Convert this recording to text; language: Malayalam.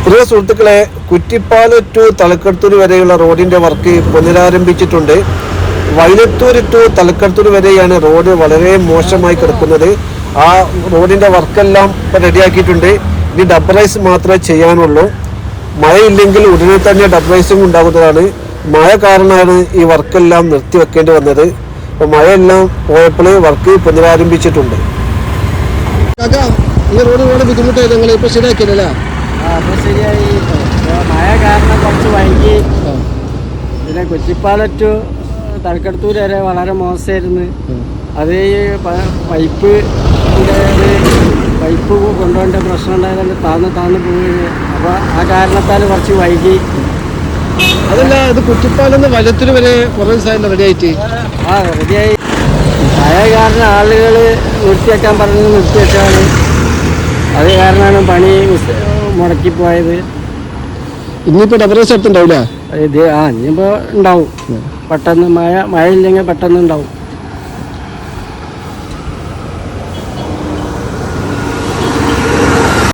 പ്രിയ സുഹൃത്തുക്കളെ, കുറ്റിപ്പാല ടു തലക്കടത്തൂർ വരെയുള്ള റോഡിന്റെ വർക്ക് പുനരാരംഭിച്ചിട്ടുണ്ട്. വൈലത്തൂർ ടു തലക്കടത്തൂർ വരെയാണ് റോഡ് വളരെ മോശമായി കിടക്കുന്നത്. ആ റോഡിന്റെ വർക്കെല്ലാം റെഡിയാക്കിയിട്ടുണ്ട്. ഇനി ഡബ്ബറൈസ് മാത്രമേ ചെയ്യാനുള്ളൂ. മഴയില്ലെങ്കിൽ ഉടനെ തന്നെ ഡബ്ബറൈസിംഗ് ഉണ്ടാകുന്നതാണ്. മഴ കാരണമാണ് ഈ വർക്കെല്ലാം നിർത്തിവെക്കേണ്ടി വന്നത്. അപ്പോൾ മഴയെല്ലാം പോയപ്പോൾ വർക്ക് പുനരാരംഭിച്ചിട്ടുണ്ട്. ഈ റോഡ് വളരെ ബുദ്ധിമുട്ടായി നിങ്ങൾ ഇപ്പോൾ ശരിയാക്കിയല്ലേ? അപ്പോൾ ശരിയായി. മഴ കാരണം കുറച്ച് വൈകി. പിന്നെ കുറ്റിപ്പാല ടു തലക്കടത്തൂർ വരെ വളരെ മോശമായിരുന്നു. അത് ഈ പൈപ്പ് കൊണ്ടുപോകേണ്ട പ്രശ്നം ഉണ്ടായതുകൊണ്ട് താന്ന് പോവുകയാണ്. അപ്പോൾ ആ കാരണത്താൽ കുറച്ച് വൈകി. അതല്ല, ഇത് കുറ്റിപ്പാലെന്ന് വലത്തൂർ വരെ കുറേ ദിവസമായില്ല റെഡിയായിട്ട്? റെഡിയായി. മഴ കാരണം ആളുകൾ നിർത്തിവെക്കാൻ പറഞ്ഞത് നിർത്തിവെച്ചാണ്. അത് കാരണമാണ് പണി മുടക്കിപ്പോയത്. ഇനിയിപ്പോൾ ഡബ്ബറൈസ് എടുത്തുണ്ടാവില്ല? ഇനിയിപ്പോൾ ഉണ്ടാവും. പെട്ടെന്ന് മഴ ഇല്ലെങ്കിൽ പെട്ടെന്ന് ഉണ്ടാവും.